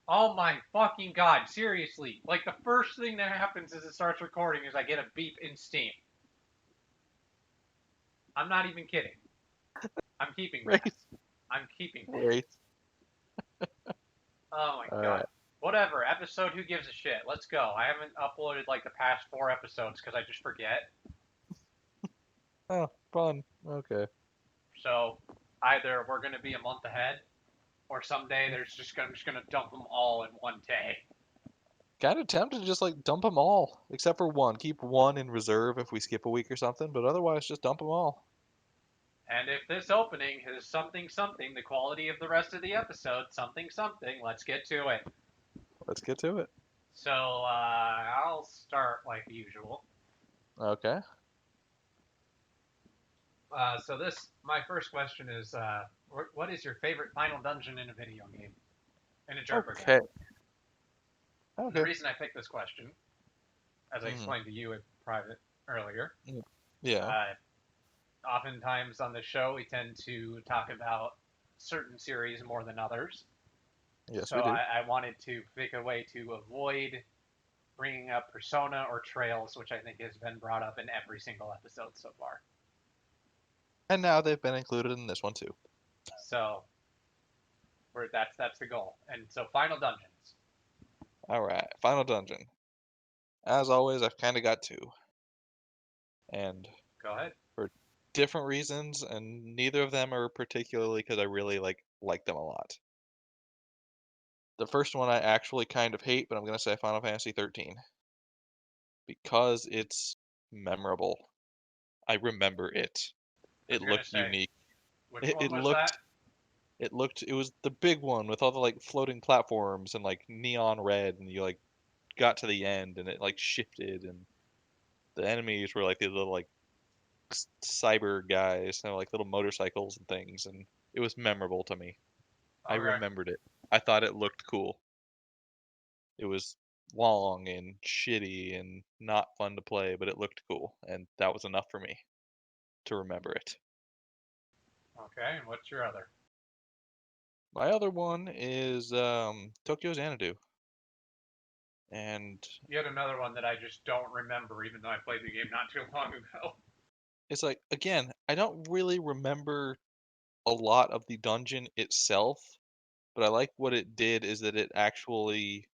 Oh my fucking god, seriously. Like, the first thing that happens as it starts recording is I get a beep in Steam. I'm not even kidding. I'm keeping that. Great, I'm keeping that. great. Oh my All god. right. Whatever, episode Who Gives a Shit. Let's go. I haven't uploaded like the past 4 episodes because I just forget. Oh, fun. Okay. So either we're gonna be a month ahead, or someday I'm just gonna dump them all in one day. Kind of tempted to just like dump them all, except for one. Keep one in reserve if we skip a week or something, but otherwise just dump them all. And if this opening is something something, the quality of the rest of the episode something something, let's get to it. Let's get to it. So I'll start like usual. Okay. So my first question is, what is your favorite final dungeon in a video game, in a JRPG? Okay. And the Okay. reason I picked this question, as I Hmm. explained to you in private earlier, Yeah. uh, oftentimes on the show we tend to talk about certain series more than others. Yes, So we do. I wanted to pick a way to avoid bringing up Persona or Trails, which I think has been brought up in every single episode so far. And now they've been included in this one too. So that's the goal. And so Final Dungeons. All right. Final dungeon. As always, I've kind of got two, and Go ahead. for different reasons, and neither of them are particularly because I really like them a lot. The first one I actually kind of hate, but I'm gonna say Final Fantasy 13 because it's memorable. I remember it. I was It gonna looked say, unique. which It, one it was that? looked it was the big one with all the like floating platforms and like neon red, and you like got to the end and it like shifted, and the enemies were like these little like cyber guys, and like little motorcycles and things, and it was memorable to me. I Okay. remembered it. I thought it looked cool. It was long and shitty and not fun to play, but it looked cool, and that was enough for me to remember it. Okay. And what's your other? My other one is Tokyo Xanadu, and Yet another one that I just don't remember, even though I played the game not too long ago. it's like again, I don't really remember a lot of the dungeon itself, but I like what it did is that it actually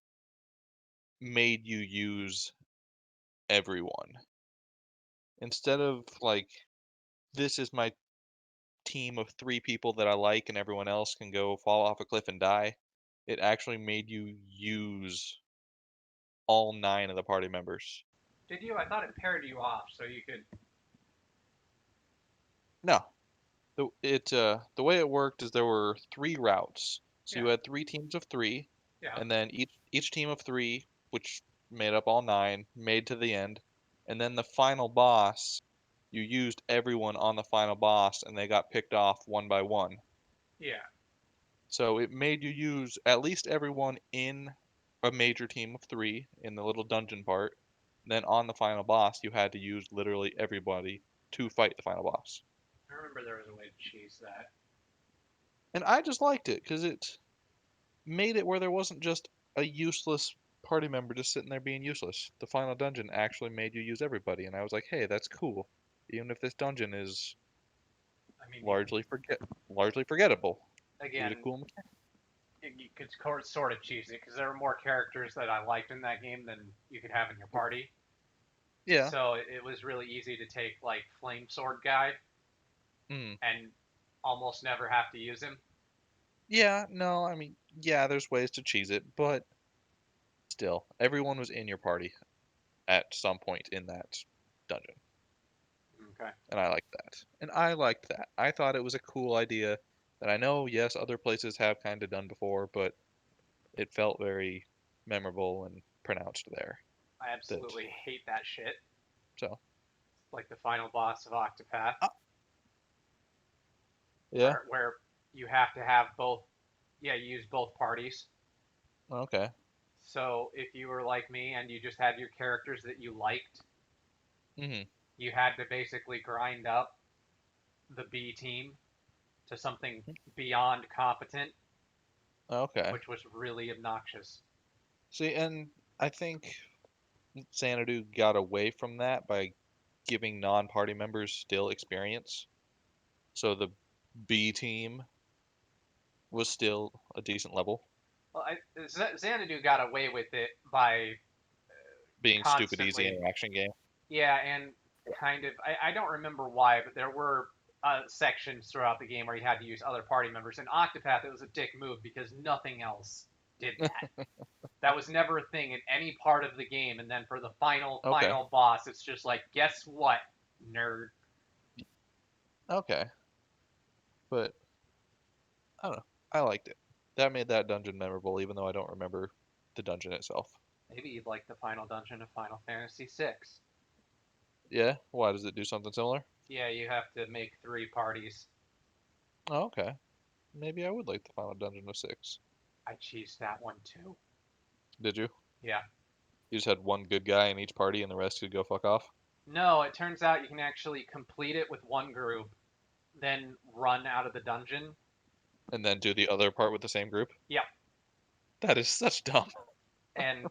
made you use everyone. Instead of like this is my team of 3 people that I like and everyone else can go fall off a cliff and die, it actually made you use all 9 of the party members. Did you? I thought it paired you off so you could. No, the way it worked is there were 3 routes. So Yeah. you had 3 teams of 3, Yeah. and then each team of 3, which made up all 9, made to the end, and then the final boss, you used everyone on the final boss and they got picked off one by one. Yeah. So it made you use at least everyone in a major team of 3 in the little dungeon part. Then on the final boss, you had to use literally everybody to fight the final boss. I remember there was a way to cheese that. And I just liked it because it made it where there wasn't just a useless party member just sitting there being useless. The final dungeon actually made you use everybody, and I was like, hey, that's cool. Even if this dungeon is I mean, largely forgettable, it was a again, cool mechanic. you could sort of cheese it because there were more characters that I liked in that game than you could have in your party. Yeah. So it was really easy to take like Flame Sword guy Mm. and almost never have to use him. Yeah, no, I mean, yeah, there's ways to cheese it, but still, everyone was in your party at some point in that dungeon, Okay. and I liked that. And I liked that. I thought it was a cool idea that I know, yes, other places have kind of done before, but it felt very memorable and pronounced there. I That absolutely hate that shit. so Like the final boss of Octopath, uh, yeah, where you have to have both. Yeah, you use both parties. okay, So if you were like me and you just had your characters that you liked, hmm, you had to basically grind up the B team to something beyond competent Okay. which was really obnoxious. See, and I think Xanadu got away from that by giving non-party members still experience. So the B team was still a decent level, Well, Xanadu got away with it by being stupid easy constantly, interaction game. yeah, and kind of, I don't remember why, but there were sections throughout the game where you had to use other party members. In Octopath, it was a dick move because nothing else did that. That was never a thing in any part of the game. And then for the final Okay. final boss, it's just like, guess what, nerd? Okay. But I don't know. I liked it. That made that dungeon memorable, even though I don't remember the dungeon itself. Maybe you'd like the final dungeon of Final Fantasy VI. Yeah? Why does it do something similar? Yeah, you have to make 3 parties. Oh, okay. Maybe I would like the final dungeon of 6. I cheesed that one too. Did you? Yeah. You just had one good guy in each party and the rest could go fuck off? No, it turns out you can actually complete it with one group, then run out of the dungeon. And then do the other part with the same group? Yep. That is such dumb. And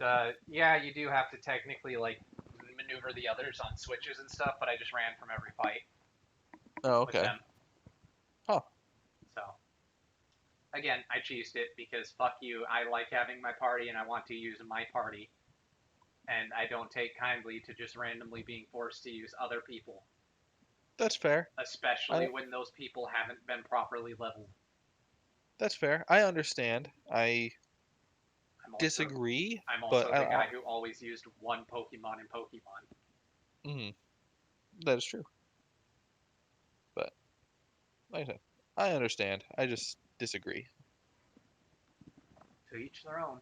yeah, you do have to technically like maneuver the others on switches and stuff, but I just ran from every fight Oh, with okay. them. Huh. So again, I cheesed it because fuck you. I like having my party and I want to use my party, and I don't take kindly to just randomly being forced to use other people, That's fair. especially I when those people haven't been properly leveled. that's fair. I understand. I I'm also disagree, I'm but also the guy who always used one Pokemon in Pokemon. mhm, that is true. But like I said, I understand. I just disagree. To each their own.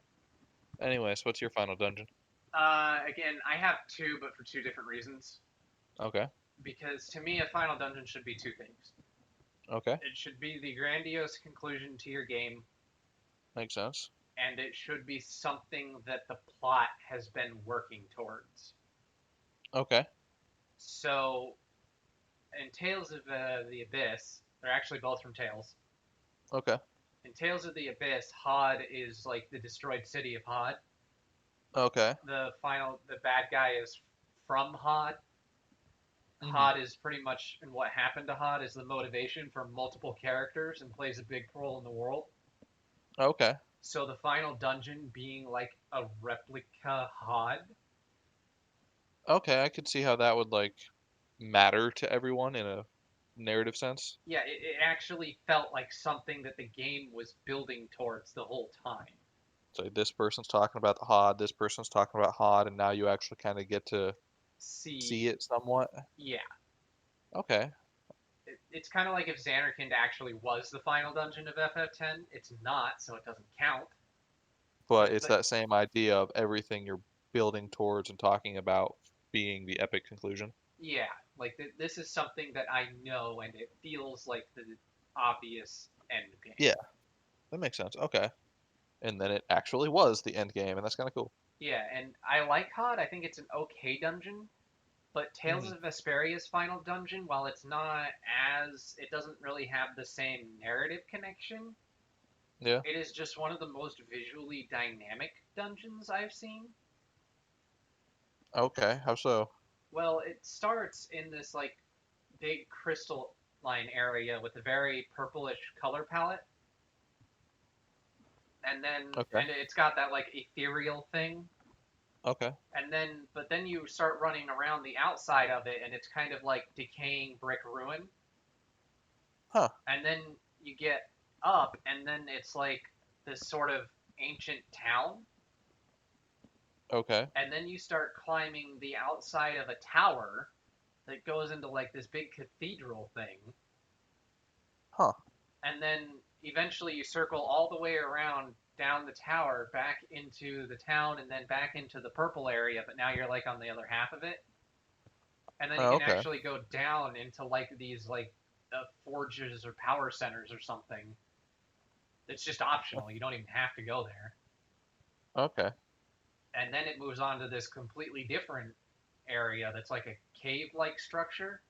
Anyways, what's your final dungeon? Again, I have two, but for two different reasons. Okay. Because to me, a final dungeon should be two things. Okay. It should be the grandiose conclusion to your game, Makes sense. and it should be something that the plot has been working towards. Okay. So, in Tales of the Abyss, they're actually both from Tales. Okay. In Tales of the Abyss, Hod is like the destroyed city of Hod. Okay. The bad guy is from Hod. Mhm. Hod is pretty much, and what happened to Hod is the motivation for multiple characters and plays a big role in the world. Okay. So the final dungeon being like a replica Hod. Okay, I could see how that would like matter to everyone in a narrative sense. Yeah, it actually felt like something that the game was building towards the whole time. So this person's talking about the HOD, this person's talking about HOD, and now you actually kind of get to see See, it somewhat. yeah, Okay. it's kind of like if Xanarkand actually was the final dungeon of FF10. It's not, so it doesn't count. But But it's that same idea of everything you're building towards and talking about being the epic conclusion. yeah, like this is something that I know, and it feels like the obvious end game. Yeah, that makes sense. Okay. And then it actually was the end game, and that's kind of cool. Yeah, and I like Hod. I think it's an okay dungeon. But Tales Hmm. of Vesperia's final dungeon, while it's not as, it doesn't really have the same narrative connection. Yeah. It is just one of the most visually dynamic dungeons I've seen. Okay. How so? Well, it starts in this like big crystalline area with a very purplish color palette, Okay. and it's got that like ethereal thing, Okay. and then you start running around the outside of it, and it's kind of like decaying brick ruin, Huh. and then you get up, and then it's like this sort of ancient town, Okay. and then you start climbing the outside of a tower that goes into like this big cathedral thing, Huh. and then eventually you circle all the way around down the tower back into the town and then back into the purple area, but now you're like on the other half of it, and then you Oh, can okay. actually go down into like these like forges or power centers or something. It's just optional. You don't even have to go there. Okay. And then it moves on to this completely different area that's like a cave-like structure.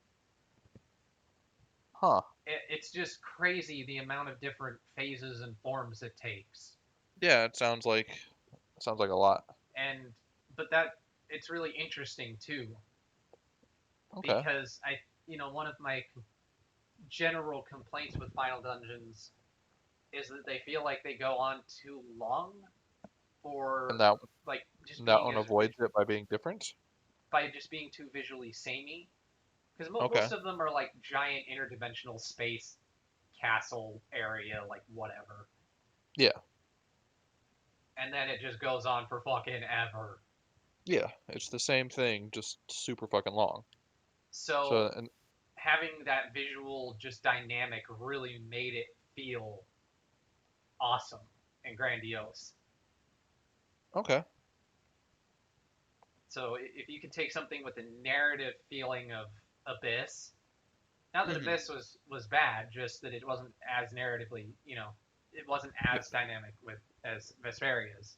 Huh. It's just crazy the amount of different phases and forms it takes. Yeah, it sounds like a lot. And but that it's really interesting too Okay. because one of my general complaints with Final Dungeons is that they feel like they go on too long And or that like just that being one as avoids it by being different? by just being too visually samey because Okay. most of them are like giant interdimensional space castle area like whatever, Yeah. and then it just goes on for fucking ever. Yeah. It's the same thing, just super fucking long. So, So and having that visual just dynamic really made it feel awesome and grandiose. okay. So if you can take something with a narrative feeling of Abyss, not that Hmm. Abyss was bad, just that it wasn't as narratively, it wasn't Yeah. as dynamic with as Vesperia's.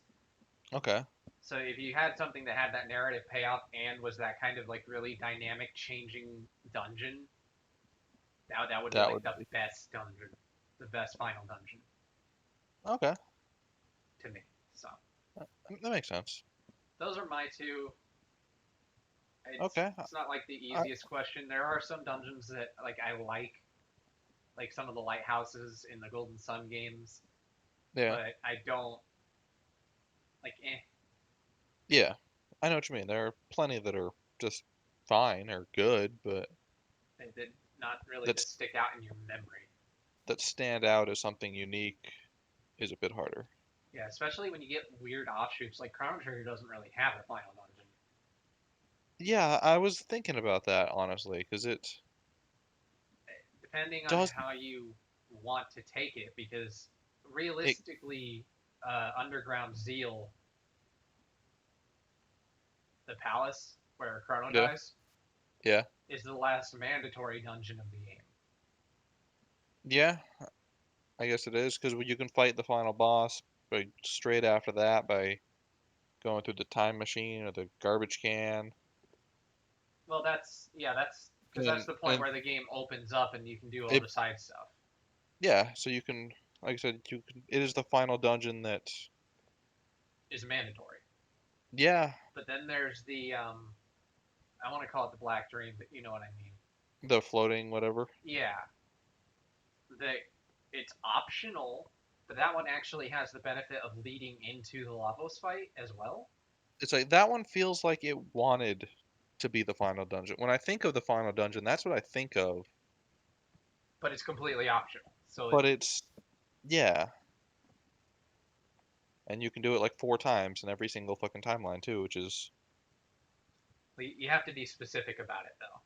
Okay. So if you had something that had that narrative payoff and was that kind of like really dynamic changing dungeon, that would be That like would the be best dungeon, the best final dungeon okay. to me. So That makes sense. those are my two. It's Okay. it's not like the I, easiest question. There are some dungeons that like I like some of the lighthouses in the Golden Sun games, yeah. but I don't like. Yeah. I know what you mean. There are plenty that are just fine or good, but They did not really that's just stick out in your memory. that stand out as something unique is a bit harder. Yeah, especially when you get weird offshoots. Like Chrono Trigger doesn't really have a final dungeon. Yeah, I was thinking about that honestly, because it Depending on does how you want to take it, because it realistically, Underground Zeal, the palace where Chrono yeah, dies, yeah. is the last mandatory dungeon of the game. Yeah, I guess it is because you can fight the final boss by straight after that by going through the time machine or the garbage can. Well, that's because that's And the point and where the game opens up and you can do all it the side stuff. yeah, so you can like I said, it is the final dungeon that Is mandatory. yeah, But then there's the I want to call it the Black Dream, but you know what I mean. the floating whatever. Yeah, the it's optional, but that one actually has the benefit of leading into the Lavos fight as well. It's like that one feels like it wanted to be the final dungeon. When I think of the final dungeon, that's what I think of. But it's completely optional. So But it's yeah, and you can do it like 4 times in every single fucking timeline too, which is you have to be specific about it though.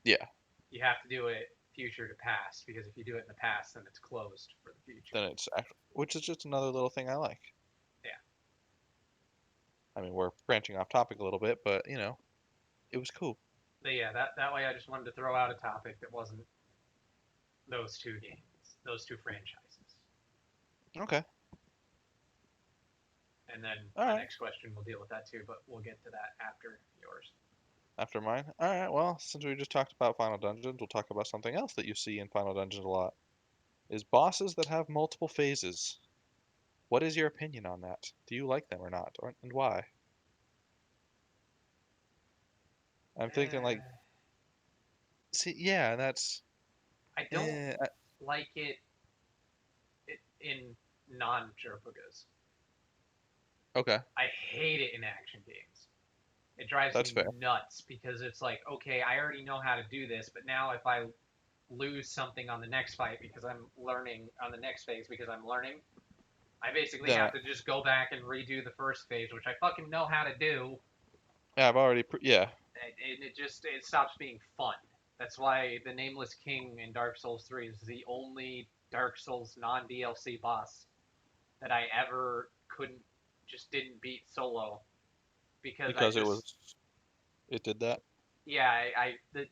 yeah. You have to do it future to past because if you do it in the past, then it's closed for the future. Then it's which is just another little thing I like. Yeah. I mean, we're branching off topic a little bit, but it was cool. But yeah, that way I just wanted to throw out a topic that wasn't those two games, those two franchises. Okay, And then all my right. next question will deal with that too, but we'll get to that after yours. After mine, all right. Well, since we just talked about Final Dungeons, we'll talk about something else that you see in Final Dungeons a lot. Is bosses that have multiple phases. What is your opinion on that? Do you like them or not, and why? I'm thinking like, Uh, see, yeah, that's I don't eh, like it in non Jerpogas. okay. I hate it in action games. It drives That's me fair. nuts because it's like, okay, I already know how to do this, but now if I lose something on the next fight because I'm learning on the next phase because I'm learning, I basically Then have to just go back and redo the first phase, which I fucking know how to do, yeah, I've already yeah. and it stops being fun. That's why the Nameless King in Dark Souls 3 is the only Dark Souls non DLC boss that I ever couldn't just didn't beat solo because I Because just it did that. yeah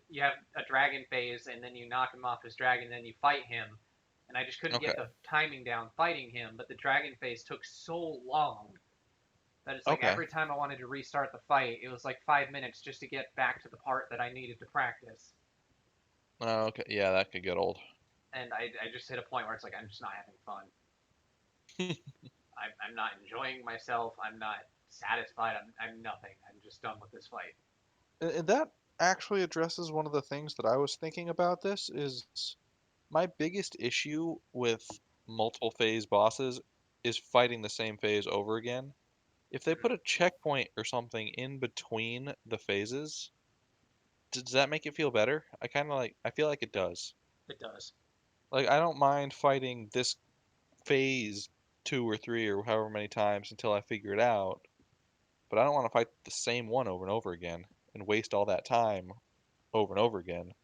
you have a dragon phase and then you knock him off his dragon, then you fight him, and I just couldn't Okay. get the timing down fighting him. But the dragon phase took so long that it's like Okay. every time I wanted to restart the fight, it was like 5 minutes just to get back to the part that I needed to practice. Oh, okay, yeah, that could get old. And I just hit a point where it's like I'm just not having fun. I'm not enjoying myself. I'm not satisfied. I'm nothing. I'm just done with this fight. And that actually addresses one of the things that I was thinking about this is my biggest issue with multiple phase bosses is fighting the same phase over again. If they Mhm. put a checkpoint or something in between the phases, does that make it feel better? I feel like it does. It does. Like I don't mind fighting this phase two or three or however many times until I figure it out, but I don't want to fight the same one over and over again and waste all that time over and over again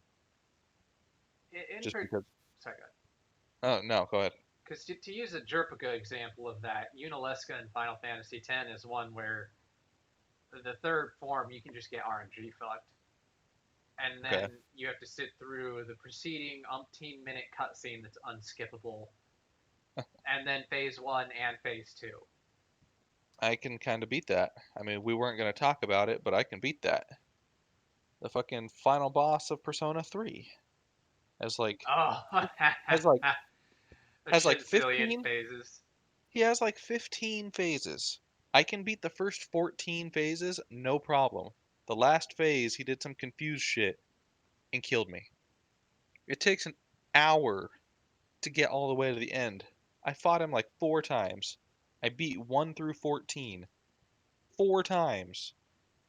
In just per- because. Sorry, Oh no, go ahead. because to use a Jerpica example of that, Unalesca in Final Fantasy X is one where the third form you can just get RNG fucked, and then Okay. you have to sit through the preceding umpteen-minute cutscene that's unskippable, and then phase one and phase two. I can kind of beat that. I mean, we weren't going to talk about it, but I can beat that. The fucking final boss of Persona 3 has like Oh, has like a has like shitzillion 15. phases. He has like 15 phases. I can beat the first 14 phases, no problem. The last phase, he did some confused shit and killed me. It takes an hour to get all the way to the end. I fought him like 4 times. I beat 1 through 14 4 times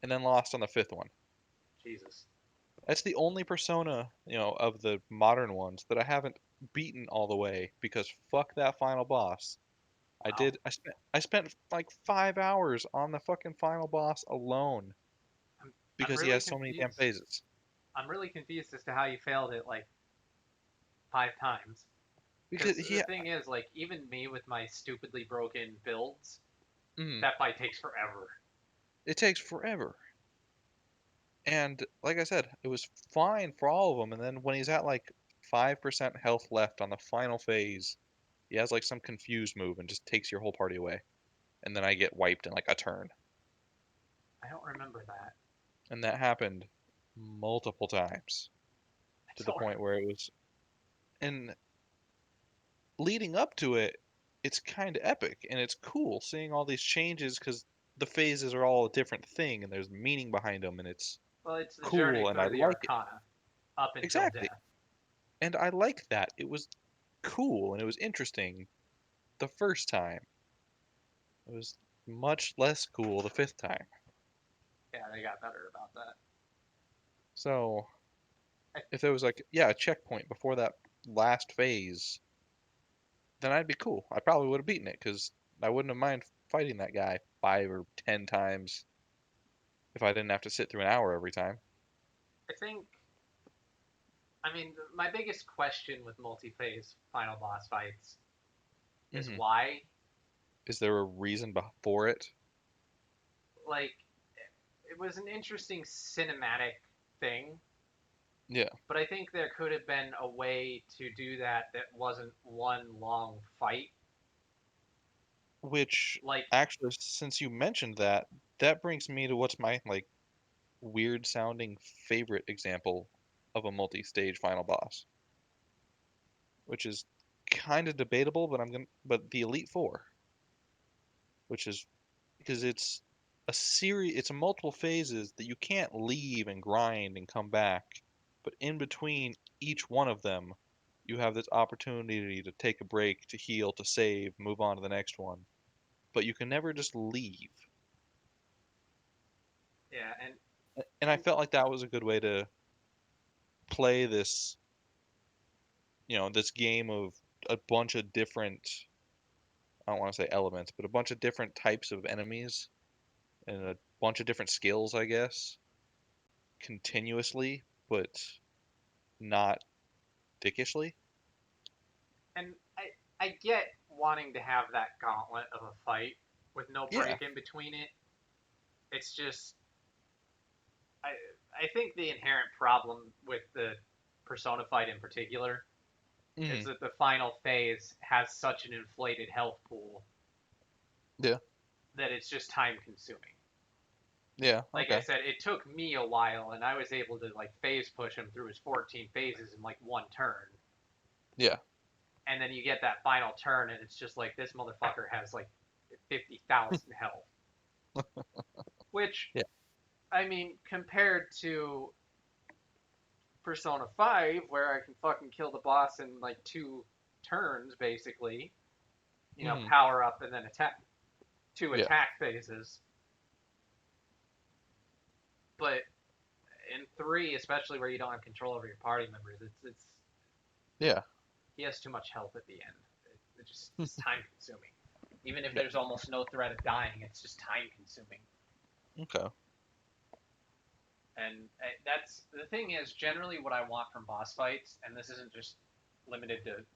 and then lost on the fifth one. Jesus. That's the only Persona, of the modern ones that I haven't beaten all the way because fuck that final boss. I Wow. did. I spent like 5 hours on the fucking final boss alone I'm because he really has so many damn confused. phases. I'm really confused as to how you failed it like 5 times. Because Because he, the thing is, like, even me with my stupidly broken builds, mm, that fight takes forever. it takes forever. And like I said, it was fine for all of them. And then when he's at like 5% health left on the final phase, he has like some confused move and just takes your whole party away. And then I get wiped in like a turn. I don't remember that. And that happened multiple times I to the don't. point where it was. And leading up to it, it's kind of epic and it's cool seeing all these changes because the phases are all a different thing and there's meaning behind them and it's Well, it's the journey cool and I through the like it. Arcana up until Exactly. death. And I like that. It was cool and it was interesting the first time. It was much less cool the fifth time. Yeah, they got better about that. So I, if there was like, yeah, a checkpoint before that last phase, then I'd be cool. I probably would have beaten it because I wouldn't have mind fighting that guy 5 or 10 times if I didn't have to sit through an hour every time. I think. I mean, my biggest question with multi-phase final boss fights is Hmm. why. Is there a reason for it? Like, it was an interesting cinematic thing, Yeah, but I think there could have been a way to do that that wasn't one long fight. which Like, actually, since you mentioned that, that brings me to what's my like weird sounding favorite example of a multi-stage final boss, which is kind of debatable, but the Elite Four, which is because it's a multiple phases that you can't leave and grind and come back, but in between each one of them, you have this opportunity to take a break, to heal, to save, move on to the next one. But you can never just leave. yeah, And I and felt like that was a good way to play this game of a bunch of different, I don't want to say elements, but a bunch of different types of enemies and a bunch of different skills, I guess, continuously, but not dickishly. and I get wanting to have that gauntlet of a fight with no Yeah. break in between it. It's just I I think the inherent problem with the Persona fight in particular is Hmm. that the final phase has such an inflated health pool Yeah. that it's just time consuming. Yeah. Like I Okay. said, it took me a while, and I was able to like phase push him through his 14 phases in like one turn. Yeah. And then you get that final turn, and it's just like this motherfucker has like 50,000 health. Which, Yeah. I mean, compared to Persona 5, where I can fucking kill the boss in like 2 turns, basically, Hmm. power up and then attack, two Yeah. attack phases. But in 3, especially where you don't have control over your party members, it's Yeah. he has too much health at the end. It just it's time consuming. Even if Yeah. there's almost no threat of dying, it's just time consuming. Okay. And that's the thing is generally what I want from boss fights, and this isn't just limited to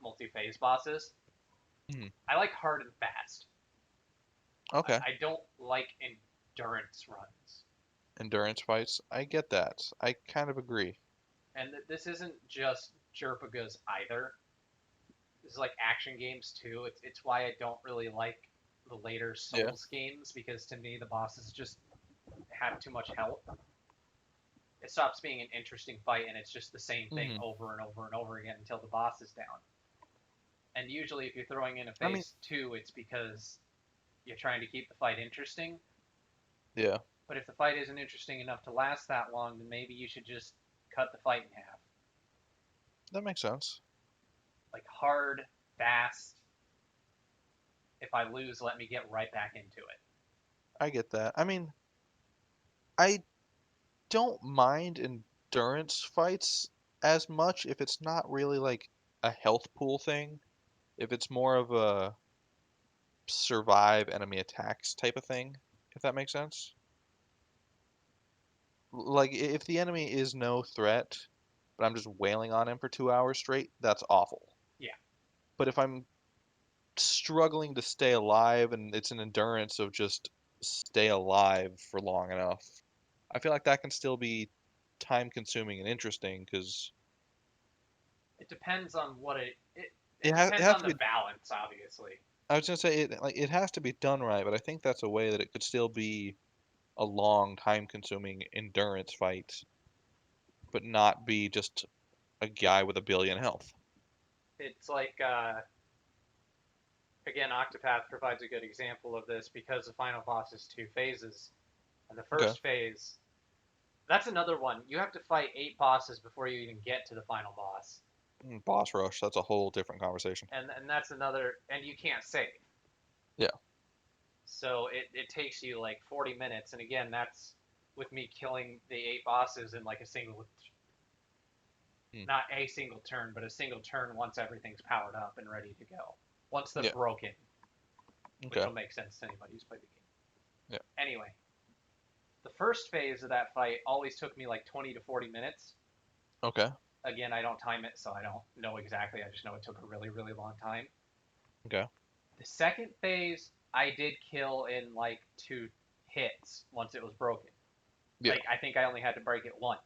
multi-phase bosses. Hmm. I like hard and fast. Okay. I don't like endurance runs. Endurance fights. I get that. I kind of agree. And this isn't just Jerpagas either. This is like action games too. It's why I don't really like the later Yeah. Souls games because to me the bosses just have too much health. It stops being an interesting fight and it's just the same thing Hmm. over and over and over again until the boss is down. And usually if you're throwing in a I mean, phase 2, it's because you're trying to keep the fight interesting. yeah. But if the fight isn't interesting enough to last that long, then maybe you should just cut the fight in half. That makes sense. Like hard, fast. If I lose, let me get right back into it. I get that. I mean, I don't mind endurance fights as much if it's not really like a health pool thing. If it's more of a survive enemy attacks type of thing, if that makes sense. Like if the enemy is no threat, but I'm just wailing on him for 2 hours straight, that's awful. Yeah, But if I'm struggling to stay alive and it's an endurance of just stay alive for long enough, I feel like that can still be time consuming and interesting because it depends on what it it depends has on to the be. balance, obviously. I was gonna say it has to be done right, but I think that's a way that it could still be a long, time-consuming endurance fight, but not be just a guy with a billion health. It's like again, Octopath provides a good example of this because the final boss is 2 phases. And the Okay. first phase, that's another one. You have to fight 8 bosses before you even get to the final boss. Boss rush, that's a whole different conversation. And that's another, and you can't save. Yeah. So it takes you like 40 minutes. And again, that's with me killing the 8 bosses in like a single, Mm. not a single turn, but a single turn once everything's powered up and ready to go. Once they're Yeah. broken, which Okay. will make sense to anybody who's played the game. Yeah. Anyway, the first phase of that fight always took me like 20 to 40 minutes. Okay. Again, I don't time it, so I don't know exactly. I just know it took a really, really long time. Okay. The second phase, I did kill in like 2 hits once it was broken. Yeah. Like, I think I only had to break it once.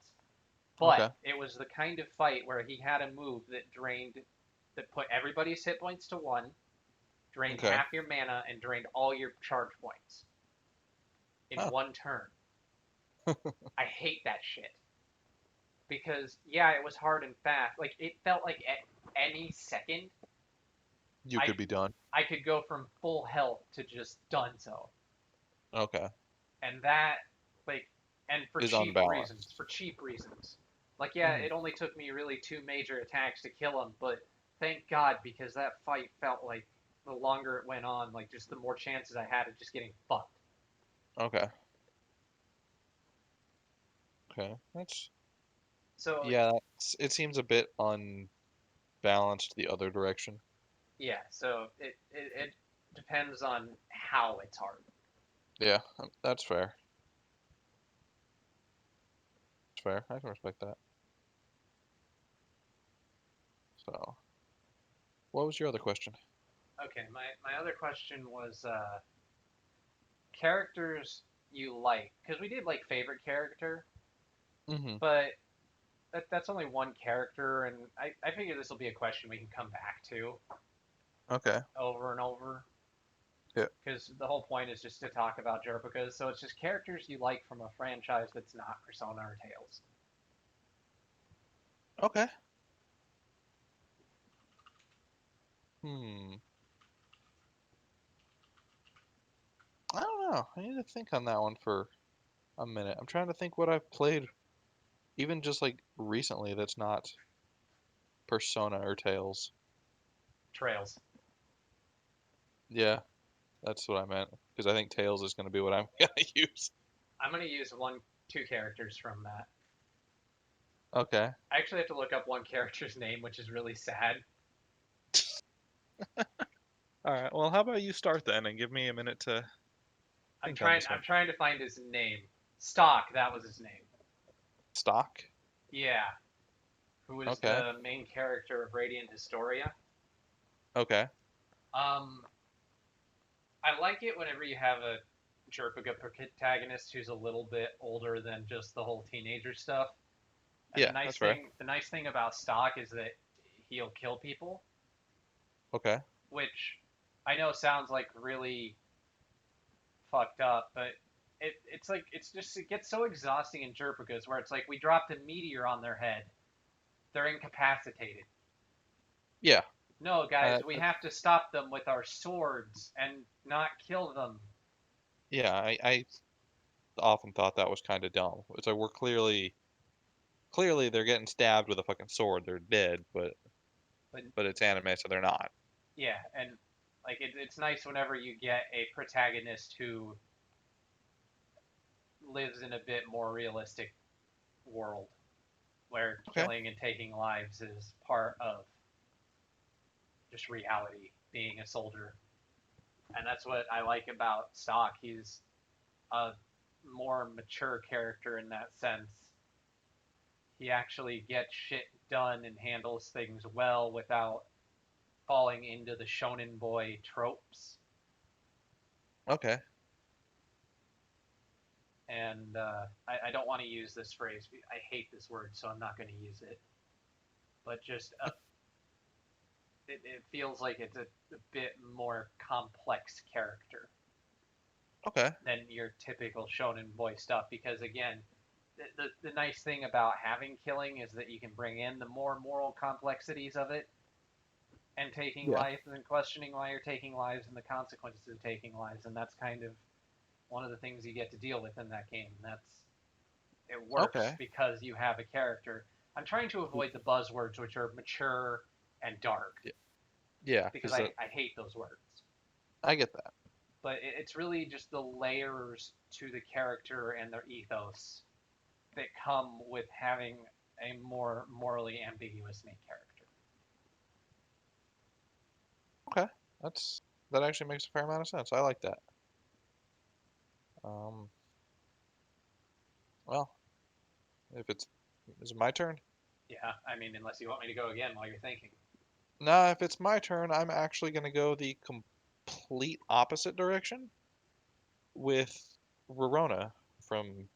But Okay. it was the kind of fight where he had a move that put everybody's hit points to 1, drained Okay. half your mana, and drained all your charge points in Huh. one turn. I hate that shit. Because, yeah, it was hard and fast. Like, it felt like at any second, You I could be done. I could go from full health to just done so. Okay. And that, like, and Is unbalanced. for cheap reasons. Like, yeah, Hmm. it only took me really 2 major attacks to kill him, but thank God, because that fight felt like the longer it went on, like, just the more chances I had of just getting fucked. Okay. Okay. That's So, yeah. It seems a bit unbalanced the other direction. yeah, so it depends on how it's hard. Yeah. That's fair. It's fair. I can respect that. So, what was your other question? Okay, my other question was characters you like, because we did like favorite character, Hmm. but that's only one character, and I figure this will be a question we can come back to Okay. over and over. Yeah. Because just the whole point is just to talk about Jerpicas. So it's just characters you like from a franchise that's not Persona or Tales. Okay. Hmm. I don't know. I need to think on that one for a minute. I'm trying to think what I've played, even just like recently, that's not Persona or Tales. Trails. Yeah, that's what I meant. Because I think Tales is going to be what I'm gonna use. I'm gonna use two characters from that. Okay. I actually have to look up one character's name, which is really sad. All right. Well, how about you start then and give me a minute to think on this I'm one. trying to find his name. Stock, that was his name. Stock. Yeah, who was Okay. the main character of Radiant Historia. Okay. Um, I like it whenever you have a Jerpiga protagonist who's a little bit older than just the whole teenager stuff. And Yeah, that's fair. the nice thing about Stock is that he'll kill people, Okay. which I know sounds like really fucked up, but it's like it's just it gets so exhausting in Jerpigas where it's like we dropped a meteor on their head, they're incapacitated. Yeah. No, guys, we That's, have to stop them with our swords and not kill them. yeah. I often thought that was kind of dumb. It's like we're clearly they're getting stabbed with a fucking sword. They're dead, But but it's anime, so they're not. yeah, and like it's nice whenever you get a protagonist who lives in a bit more realistic world where Okay. killing and taking lives is part of just reality being a soldier. And that's what I like about Stock. He's a more mature character in that sense. He actually gets shit done and handles things well without falling into the shonen boy tropes. Okay. And I don't want to use this phrase. I hate this word, so I'm not going to use it. But just it feels like it's a bit more complex character Okay. than your typical shonen boy stuff. Because again, the nice thing about having killing is that you can bring in the more moral complexities of it and taking Yeah. life and questioning why you're taking lives and the consequences of taking lives, and that's kind of one of the things you get to deal with in that game. And that's it works Okay. because you have a character. I'm trying to avoid the buzzwords which are mature and dark Yeah. Yeah. because Because I hate those words. I get that. But it's really just the layers to the character and their ethos that come with having a more morally ambiguous main character. Okay. That actually makes a fair amount of sense. I like that. Um. Well, if it's is it my turn? Yeah, I mean, unless you want me to go again while you're thinking. Nah, if it's my turn, I'm actually gonna go the complete opposite direction with Rorona from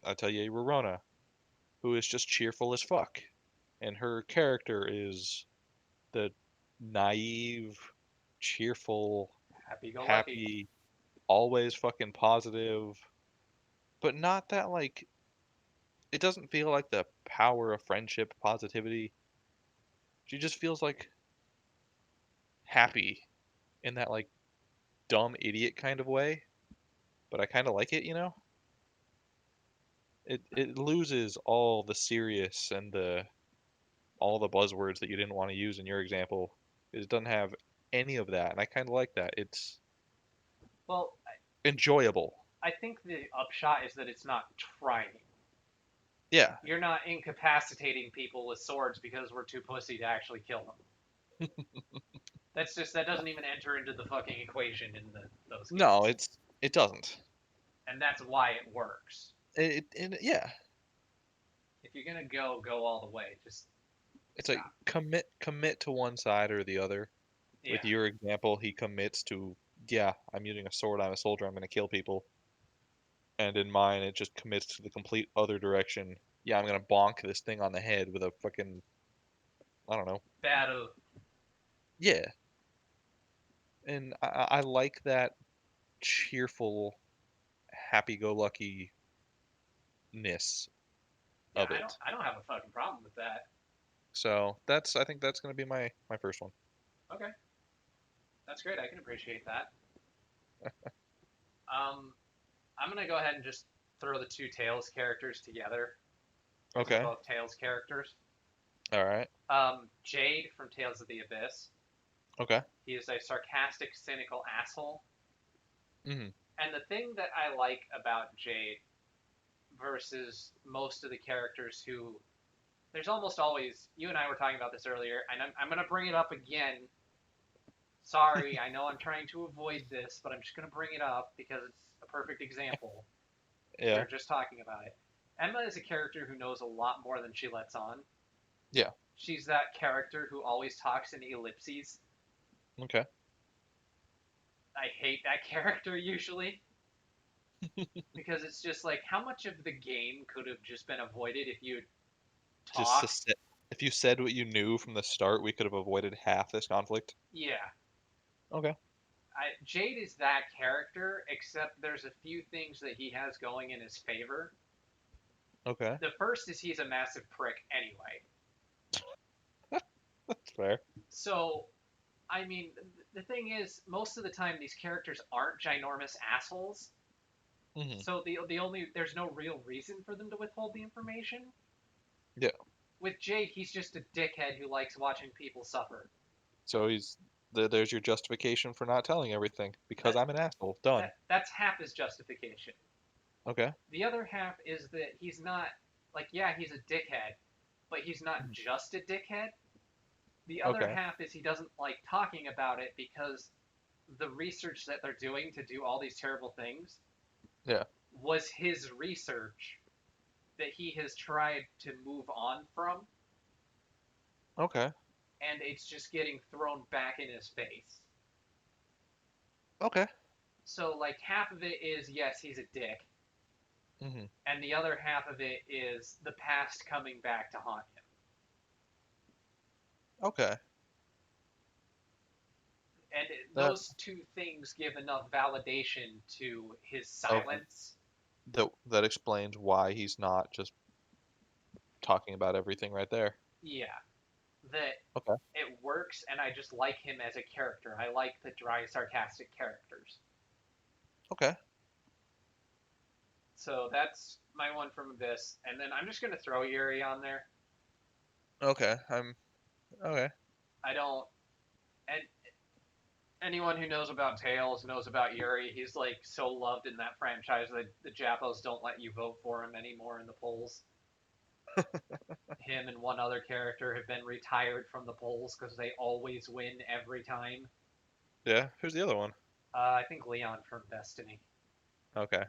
Atelier Rorona, who is just cheerful as fuck. And her character is the naive, cheerful, Happy go lucky. happy, always fucking positive, but not that like it doesn't feel like the power of friendship positivity. She just feels like happy in that like dumb idiot kind of way, but I kind of like it. It loses all the serious and the all the buzzwords that you didn't want to use in your example. It doesn't have any of that, and I kind of like that. It's Well, enjoyable. I think the upshot is that it's not trying. Yeah, You're not incapacitating people with swords because we're too pussy to actually kill them. That's just that doesn't even enter into the fucking equation in those no, games, it doesn't. and that's why it works. Yeah, If you're gonna go all the way. Just it's like stop. commit to one side or the other. With Yeah, your example, he commits to, yeah, I'm using a sword, I'm a soldier, I'm gonna kill people. And in mine, it just commits to the complete other direction. Yeah, I'm gonna bonk this thing on the head with a fucking, I don't know. battle. Yeah, and I like that. cheerful, happy-go-lucky-ness Yeah, of it. I don't have a fucking problem with that. So I think that's gonna be my first one. Okay, that's great. I can appreciate that. Um, I'm gonna go ahead and just throw the two Tails characters together because they're Okay. both Tails characters. All right. Jade from Tales of the Abyss. Okay. He is a sarcastic, cynical asshole. Mhm. And the thing that I like about Jade versus most of the characters who there's almost always you and I were talking about this earlier, and I'm gonna bring it up again. Sorry, I know I'm trying to avoid this, but I'm just gonna bring it up because it's a perfect example. We Yeah. were just talking about it. Emma is a character who knows a lot more than she lets on. Yeah. She's that character who always talks in ellipses. Okay. I hate that character usually because it's just like how much of the game could have just been avoided if you Just talked. if you said what you knew from the start, we could have avoided half this conflict. Yeah, Okay. Jade is that character, except there's a few things that he has going in his favor. Okay. The first is he's a massive prick anyway. That's fair. So, I mean, the thing is, most of the time these characters aren't ginormous assholes. Mhm. So the only there's no real reason for them to withhold the information. Yeah. With Jade, he's just a dickhead who likes watching people suffer. So there's your justification for not telling everything because That I'm an asshole. Done. that's half his justification. Okay. The other half is that he's not like yeah, he's a dickhead, but he's not Mhm. just a dickhead. The other Okay. half is he doesn't like talking about it because the research that they're doing to do all these terrible things Yeah. was his research that he has tried to move on from, Okay. and it's just getting thrown back in his face. Okay. So, like, half of it is yes, he's a dick, Mhm. and the other half of it is the past coming back to haunt him. Okay. And That those two things give enough validation to his okay. silence. That explains why he's not just talking about everything right there. Yeah, that Okay. it works, and I just like him as a character. I like the dry, sarcastic characters. Okay. So that's my one from Abyss, and then I'm just gonna throw Yuri on there. Okay. I'm okay. I don't, and anyone who knows about Tails knows about Yuri. He's like so loved in that franchise that the Japos don't let you vote for him anymore in the polls. Him and one other character have been retired from the polls because they always win every time. Yeah. Who's the other one? I think Leon from Destiny, Okay.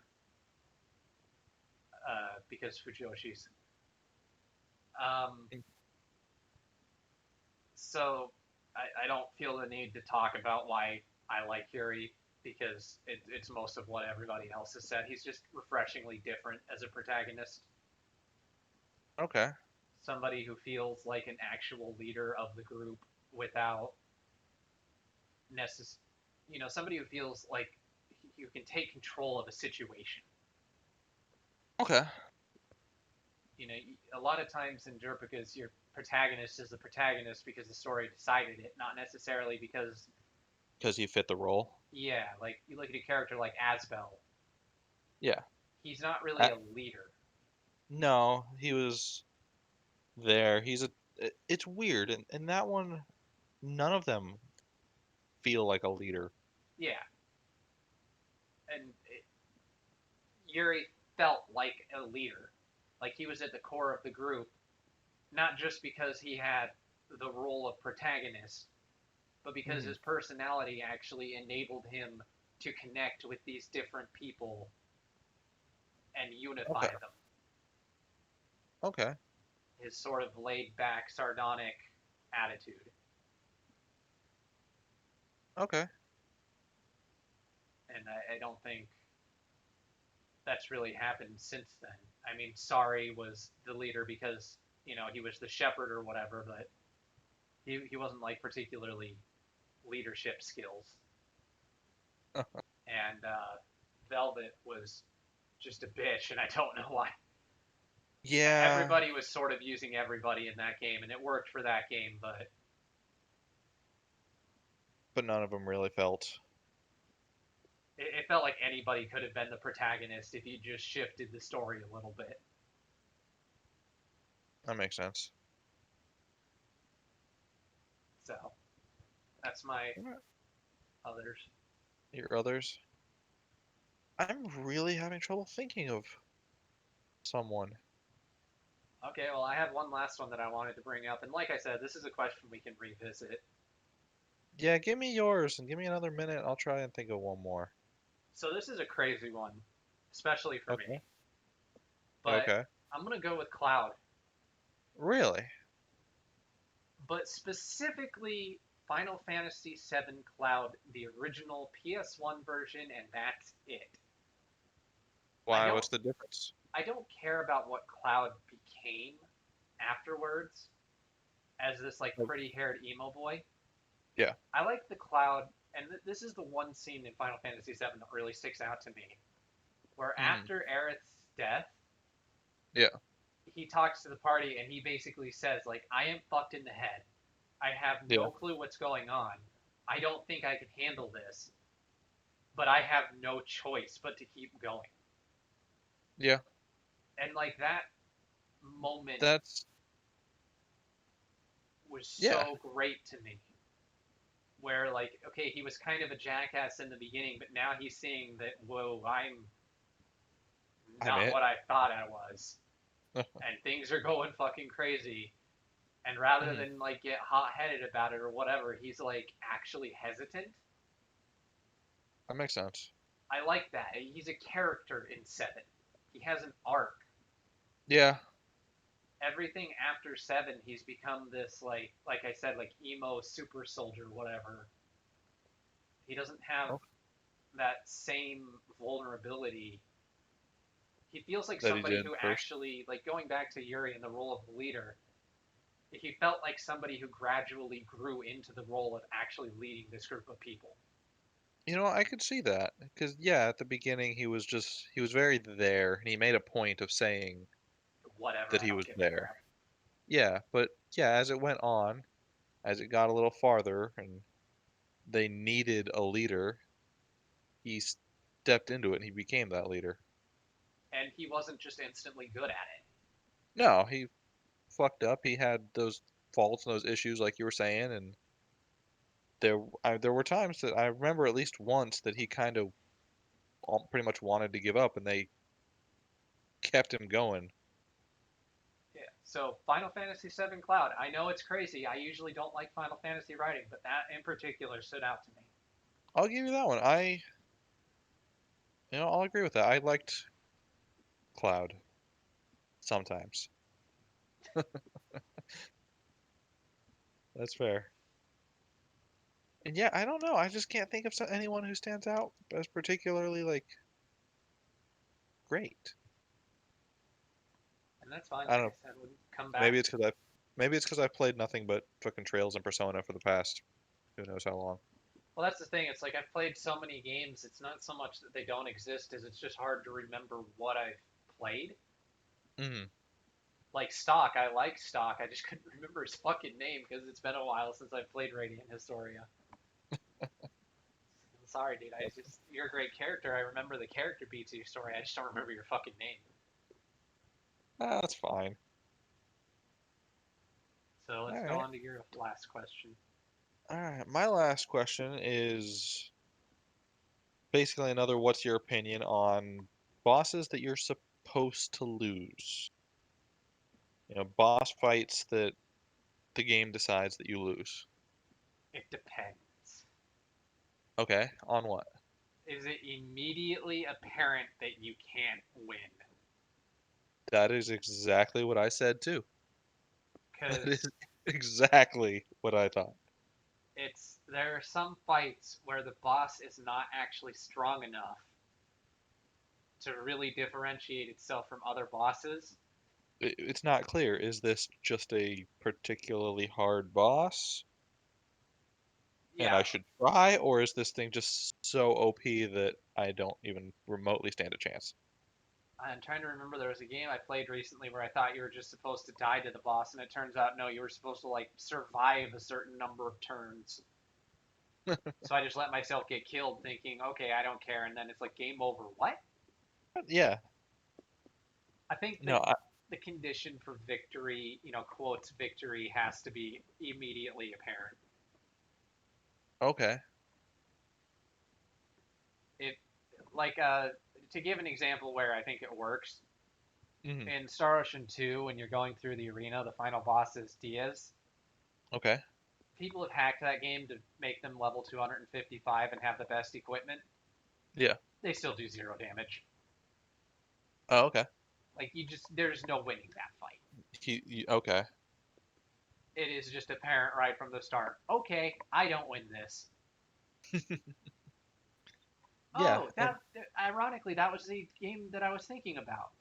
because Fujiyoshi's. Um, Mm. so I don't feel the need to talk about why I like Yuri because it's most of what everybody else has said. He's just refreshingly different as a protagonist. Okay. Somebody who feels like an actual leader of the group without necess- somebody who feels like you can take control of a situation. Okay. You know, a lot of times in Jerpicas, your protagonist is the protagonist because the story decided it, not necessarily because, Because you fit the role. yeah, like you look at a character like Asbel, Yeah. he's not really I, a leader. no, he was there. It's weird, and that one, none of them feel like a leader. Yeah, and Yuri felt like a leader, like he was at the core of the group, not just because he had the role of protagonist, but because Hmm. his personality actually enabled him to connect with these different people and unify Okay. them. Okay. His sort of laid back, sardonic attitude. Okay. And I don't think that's really happened since then. I mean, Sari was the leader because, he was the shepherd or whatever, but he wasn't like particularly leadership skills. and Velvet was just a bitch, and I don't know why. Yeah, Everybody was sort of using everybody in that game, and it worked for that game, but but none of them really felt. it felt like anybody could have been the protagonist if you just shifted the story a little bit. That makes sense. So that's my Alright. others. Your others? I'm really having trouble thinking of someone. Okay, well, I had one last one that I wanted to bring up, and like I said, this is a question we can revisit. Yeah, give me yours and give me another minute. I'll try and think of one more. So this is a crazy one, especially for Okay. me, but Okay. I'm gonna go with Cloud, Really? but specifically Final Fantasy VII Cloud, the original PS1 version, and that's it. I Why? don't What's the difference? I don't care about what Cloud became afterwards as this like Like, pretty haired emo boy. yeah. I like the Cloud, and this is the one scene in Final Fantasy VII that really sticks out to me, where Mm, after Aerith's death, yeah. he talks to the party and he basically says like, "I am fucked in the head. I have Yeah. no clue what's going on. I don't think I can handle this, but I have no choice but to keep going." Yeah. And like that moment That's was yeah. so great to me. Where like, okay, he was kind of a jackass in the beginning, but now he's seeing that, whoa, I'm I'm not it. what I thought I was, and things are going fucking crazy. And rather Mhm. than like get hot headed about it or whatever, he's like actually hesitant. That makes sense. I like that. He's a character in Seven. He has an arc. Yeah. Everything after Seven, he's become this like I said, like emo super soldier, whatever. He doesn't have Oh, that same vulnerability. He feels like that he somebody did who first. actually, like going back to Yuri in the role of the leader, he felt like somebody who gradually grew into the role of actually leading this group of people. I could see that because yeah, at the beginning he was very there, and he made a point of saying Whatever, that I he don't was give a there. crap. Yeah, but yeah, as it went on, as it got a little farther, and they needed a leader, he stepped into it and he became that leader. And he wasn't just instantly good at it. No, he fucked up. He had those faults and those issues, like you were saying, and there were times that I remember at least once that he kind of pretty much wanted to give up, and they kept him going. Yeah. So Final Fantasy VII Cloud. I know it's crazy. I usually don't like Final Fantasy writing, but that in particular stood out to me. I'll give you that one. I'll agree with that. I liked Cloud sometimes. That's fair. And yeah, I don't know. I just can't think of anyone who stands out as particularly like great. And that's fine. I Like don't I know. said, we'll come back Maybe to it's because I've played nothing but fucking Trails and Persona for the past who knows how long. Well, that's the thing. It's like I've played so many games. It's not so much that they don't exist, as it's just hard to remember what I've played. Hmm. Like Stock, I like Stock. I just couldn't remember his fucking name because it's been a while since I played Radiant Historia. I'm sorry, dude. You're a great character. I remember the character beats of your story. I just don't remember your fucking name. That's fine. So All let's go right. on to your last question. All right. My last question is basically another what's your opinion on bosses that you're supposed to lose? Boss fights that the game decides that you lose. It depends. Okay, on what? Is it immediately apparent that you can't win? That is exactly what I said too. That is Because exactly what I thought. there are some fights where the boss is not actually strong enough to really differentiate itself from other bosses. It's not clear. Is this just a particularly hard boss? and Yeah, I should try, or is this thing just so OP that I don't even remotely stand a chance? I'm trying to remember. There was a game I played recently where I thought you were just supposed to die to the boss, and it turns out no, you were supposed to like survive a certain number of turns. So I just let myself get killed, thinking, okay, I don't care, and then it's like game over. What? Yeah, I think no, the condition for victory, quotes victory, has to be immediately apparent. okay. It like to give an example where I think it works Hmm. in Star Ocean 2 when you're going through the arena, the final boss is Diaz. Okay. People have hacked that game to make them level 255 and have the best equipment. Yeah. They still do zero damage. Oh, okay. Like there's no winning that fight. Okay. It is just apparent right from the start. Okay, I don't win this. Yeah, Oh, and ironically that was the game that I was thinking about.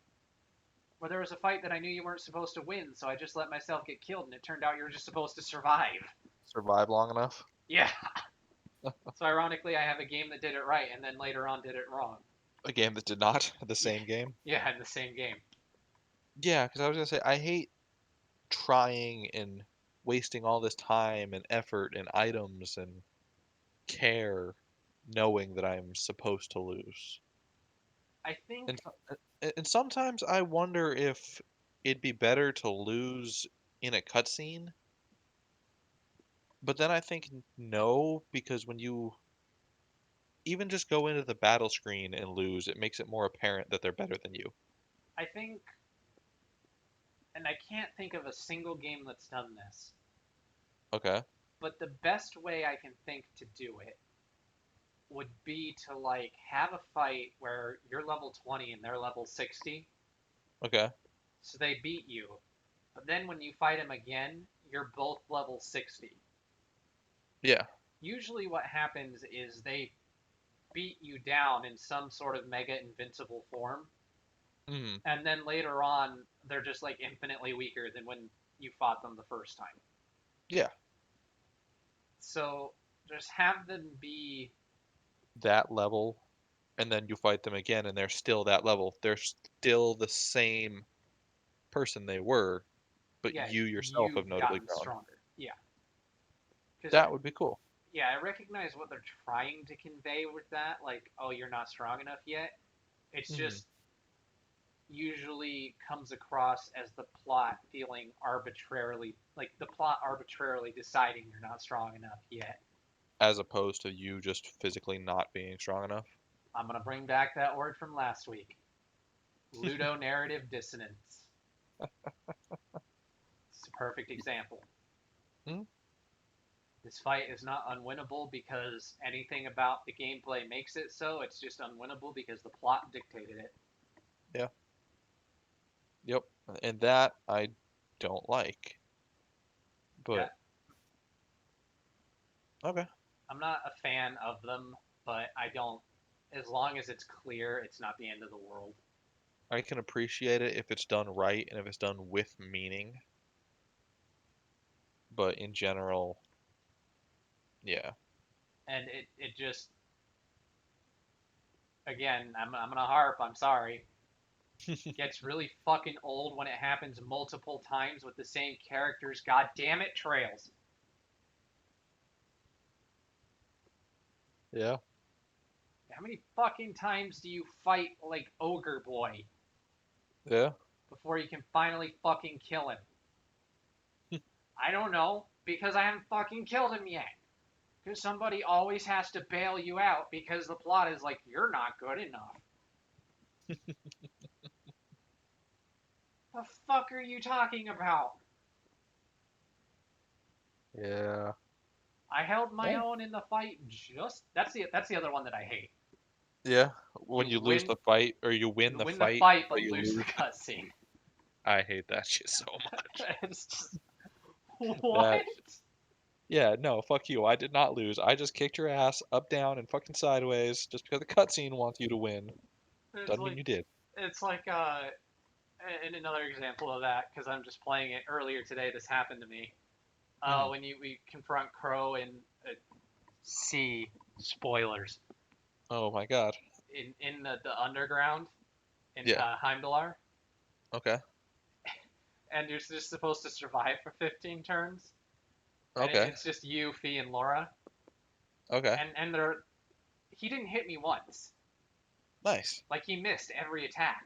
Where there was a fight that I knew you weren't supposed to win, so I just let myself get killed, and it turned out you were just supposed to survive. survive long enough. Yeah. So ironically, I have a game that did it right, and then later on did it wrong. A game that did not, the Yeah. same game. Yeah, in the same game. Yeah, because I was gonna say I hate trying and wasting all this time and effort and items and care knowing that I'm supposed to lose. I think, And and sometimes I wonder if it'd be better to lose in a cutscene, but then I think no, because when you even just go into the battle screen and lose, it makes it more apparent that they're better than you. I think, and I can't think of a single game that's done this, Okay. but the best way I can think to do it would be to like have a fight where you're level 20 and they're level 60, Okay. so they beat you. But then when you fight them again, you're both level 60. Yeah. Usually what happens is they beat you down in some sort of mega invincible form, Hmm. and then later on they're just like infinitely weaker than when you fought them the first time. Yeah. So just have them be, That level, and then you fight them again, and they're still that level. They're still the same person they were, but yeah, you yourself have you've notably gotten grown. stronger. Yeah, because That would be cool. yeah, I recognize what they're trying to convey with that. Like, oh, you're not strong enough yet. It's Hmm. just usually comes across as the plot feeling arbitrarily, like the plot arbitrarily deciding you're not strong enough yet. As opposed to you just physically not being strong enough. I'm gonna bring back that word from last week. Ludonarrative dissonance. It's a perfect example. Hmm. This fight is not unwinnable because anything about the gameplay makes it so. It's just unwinnable because the plot dictated it. Yeah. Yep. And that I don't like. Yeah, But okay. I'm not a fan of them, but I don't. As long as it's clear, it's not the end of the world. I can appreciate it if it's done right and if it's done with meaning. But in general, yeah. And it just, again, I'm gonna harp. I'm sorry. Gets really fucking old when it happens multiple times with the same characters. God damn it, Trails. Yeah. How many fucking times do you fight like Ogre Boy Yeah. before you can finally fucking kill him? I don't know, because I haven't fucking killed him yet. Because somebody always has to bail you out because the plot is like, you're not good enough. The fuck are you talking about? Yeah. I held my Hey. own in the fight. Just that's the other one that I hate. Yeah. When You you lose win the fight or you win you the win the fight, fight but but you lose the lose. cutscene. I hate that shit so much. It's just what? That Yeah, no, fuck you. I did not lose. I just kicked your ass up, down, and fucking sideways just because the cutscene wants you to win. It's Doesn't mean like you did. it's like and another example of that because I'm just playing it earlier today. This happened to me. Hmm. When we confront Crow in C, spoilers. Oh my god. In the underground in Yeah. Heimdallr, Okay. and you're just supposed to survive for 15 turns, and Okay. it's just you, Fee, and Laura, Okay. and they're he didn't hit me once. Nice. Like he missed every attack.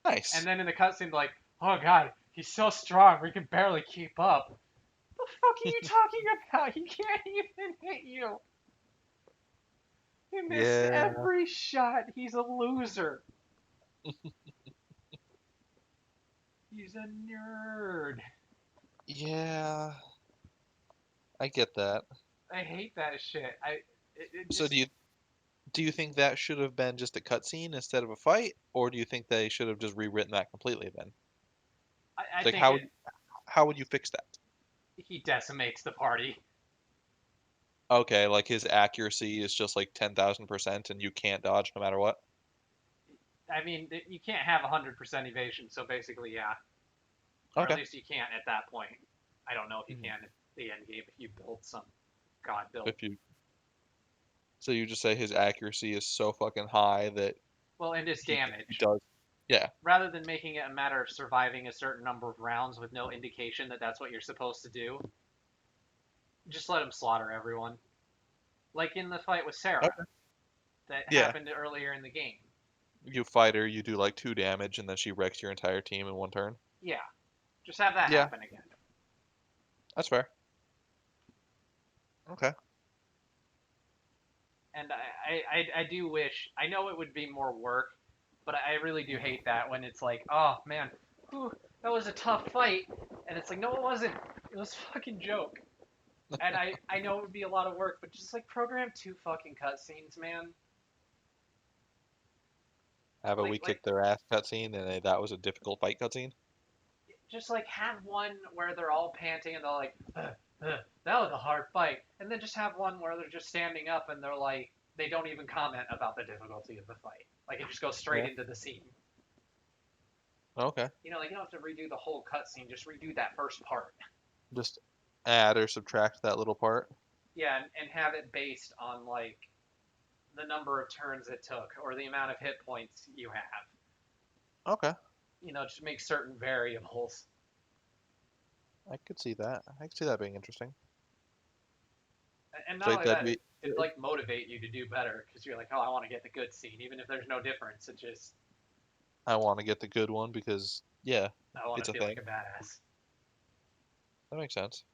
And Nice. then in the cutscene, like, oh god, he's so strong, we can barely keep up. The fuck are you talking about? He can't even hit you. He missed Yeah. every shot. He's a loser. He's a nerd. Yeah. I get that. I hate that shit. It So just do you think that should have been just a cutscene instead of a fight, or do you think they should have just rewritten that completely then? I Like think it how would you fix that? he decimates the party. Okay, like his accuracy is just like 10,000% and you can't dodge no matter what. I mean, you can't have 100% evasion, so basically, yeah. Or at Okay. least you can't at that point. I don't know if you Mhm. can at the end game if you build some god build. If you So you just say his accuracy is so fucking high that Well, and his he damage. does. Yeah. Rather than making it a matter of surviving a certain number of rounds with no indication that that's what you're supposed to do, just let him slaughter everyone. Like in the fight with Sarah Okay. that Yeah. happened earlier in the game. You fight her, you do like 2 damage, and then she wrecks your entire team in 1 turn. Yeah, just have that Yeah, happen again. that's fair. Okay. And I do wish, I know it would be more work, but I really do hate that when it's like, oh man, whew, that was a tough fight. And it's like, no, it wasn't. It was a fucking joke. And I know it would be a lot of work, but just like program 2 fucking cutscenes, man. Have a we Like kicked their ass cutscene, and that was a difficult fight cutscene. just like have one where they're all panting and they're like, that was a hard fight, and then just have one where they're just standing up and they're like, they don't even comment about the difficulty of the fight. Like it just goes straight Yeah. into the scene. Okay. You know, like you don't have to redo the whole cutscene. Just redo that first part. Just add or subtract that little part. Yeah, and have it based on like the number of turns it took or the amount of hit points you have. Okay. You know, just make certain variables. I could see that. I could see that being interesting. And It's not like only that'd that, be. it'd like motivate you to do better because you're like, oh, I want to get the good scene, even if there's no difference. It just I want to get the good one because yeah, I want it's to a feel like thing. a badass. That makes sense.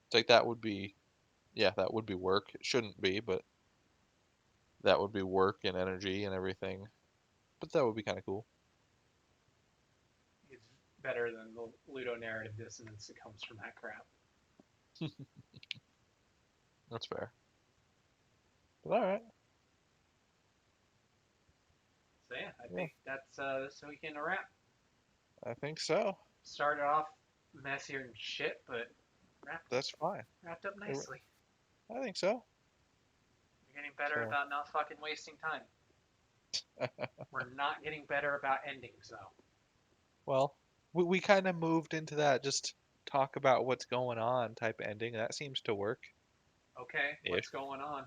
It's like that would be. Yeah, that would be work. It shouldn't be, but that would be work and energy and everything. But that would be kind of cool. It's better than the Ludo narrative dissonance that comes from that crap. That's fair. But all right. So yeah, I Yeah, think that's this weekend a wrap. I think so. Started off messier and shit, but That's fine. wrapped up I nicely. I think so. We're getting better So, about not fucking wasting time. We're not getting better about endings though. well, we kind of moved into that just talk about what's going on type ending. That seems to work Okay, what's ish. going on?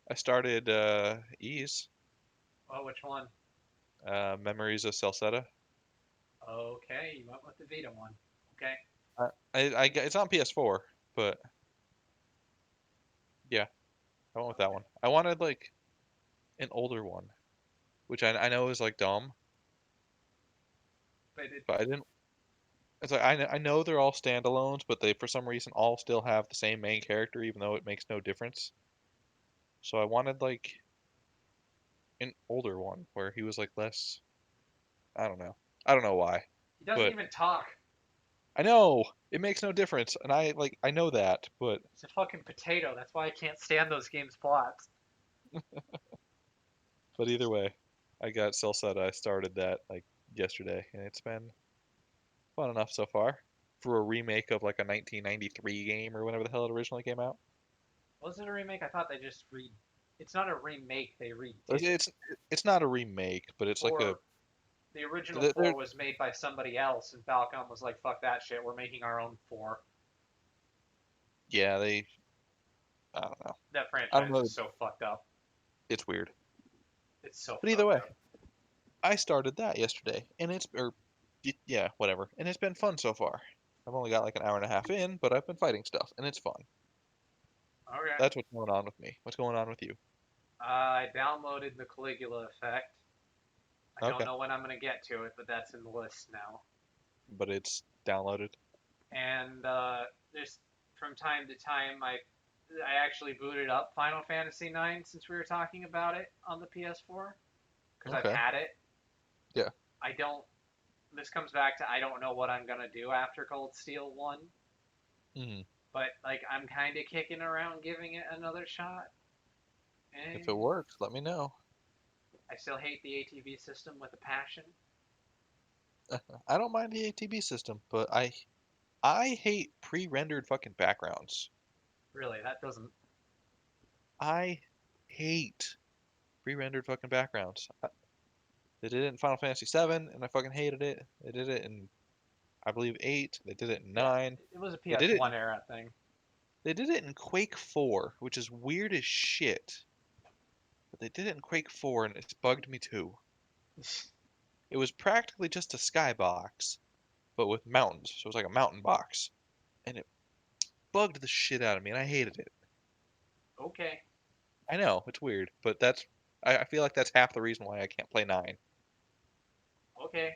I started Ease, Oh, which one? Memories of Celceta. Okay, you went with the Vita one. Okay. It's on PS4, but yeah, I went with that Okay. one. I wanted like an older one, which I know is like dumb, But it, but I didn't. It's like I know they're all standalones, but they for some reason all still have the same main character, even though it makes no difference. So I wanted like an older one where he was like less. I don't know. I don't know why, he doesn't but even talk. I know it makes no difference, and I know that, but He's a fucking potato. That's why I can't stand those games' plots. either way, I got Celceta. I started that like yesterday, and it's been fun enough so far for a remake of like a 1993 game or whenever the hell it originally came out. Was it a remake? I thought they just re. It's not a remake. They redid It's it. it's, it's not a remake, but it's like a Or the original they're, 4 was made by somebody else, and Falcom was like, "Fuck that shit. We're making our own 4." yeah, I don't know. That I don't franchise know. is so fucked up. It's weird. It's so But either fucked way, up. I started that yesterday, and yeah, whatever, and it's been fun so far. I've only got like an hour and a half in, but I've been fighting stuff, and it's fun. Okay. That's what's going on with me. What's going on with you? I downloaded the Caligula effect. I don't Okay, know when I'm gonna get to it, but that's in the list now. but it's downloaded. And just from time to time, I actually booted up Final Fantasy IX since we were talking about it on the PS4 because I've Okay, had it. yeah. I don't. This comes back to I don't know what I'm gonna do after Cold Steel 1, Hmm. but like I'm kind of kicking around giving it another shot. If it And works, let me know. I still hate the ATV system with a passion. I don't mind the ATB system, but I hate pre-rendered fucking backgrounds. Really, that doesn't. I hate pre-rendered fucking backgrounds. They did it in Final Fantasy VII, and I fucking hated it. They did it in, I believe, 8. They did it in Yeah, 9. it was a They did it. PS1 era thing. They did it in Quake 4, which is weird as shit. But they did it in Quake 4, and it's bugged me too. It was practically just a skybox, but with mountains. So it was like a mountain box, and it bugged the shit out of me, and I hated it. Okay, I know it's weird, but I feel like that's half the reason why I can't play 9. okay.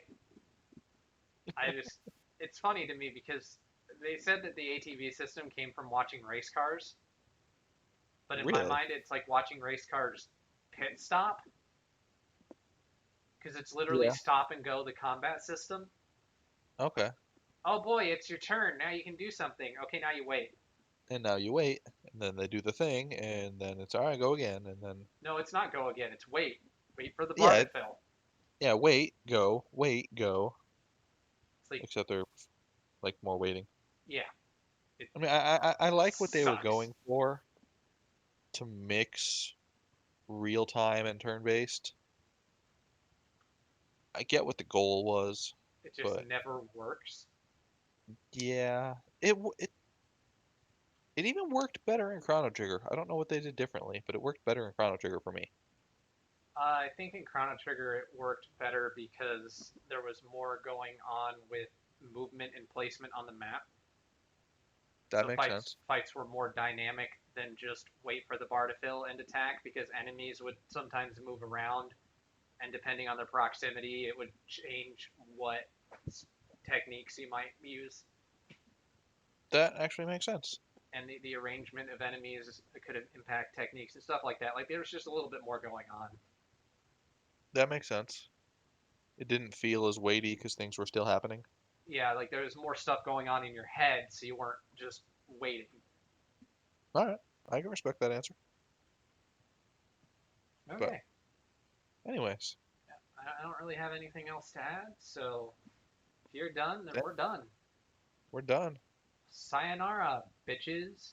I just. It's funny to me because they said that the ATV system came from watching race cars, but in my Really? mind, it's like watching race cars pit stop because it's literally Yeah. stop and go the combat system. Okay. Oh boy, it's your turn. Now you can do something. Okay, now you wait. And now you wait, and then they do the thing, and then it's all right, go again, and then No, it's not go again. It's wait. Wait for the bar yeah, to fill. yeah, wait, go. It's like, Except they're like more waiting. yeah, it I mean, I like what they were sucks. going for to mix real time and turn based. I get what the goal was, It just but never works. yeah, it even worked better in Chrono Trigger. I don't know what they did differently, but it worked better in Chrono Trigger for me. I think in Chrono Trigger it worked better because there was more going on with movement and placement on the map. That So makes fights sense. fights were more dynamic than just wait for the bar to fill and attack because enemies would sometimes move around and depending on their proximity it would change what techniques you might use That actually makes sense. and the arrangement of enemies could impact techniques and stuff like that. Like there was just a little bit more going on. That makes sense. It didn't feel as weighty because things were still happening. Yeah, like there was more stuff going on in your head, so you weren't just waiting. All right, I can respect that answer. But Okay, anyways, I don't really have anything else to add. So if you're done, then that, we're done. we're done. Sayonara, bitches.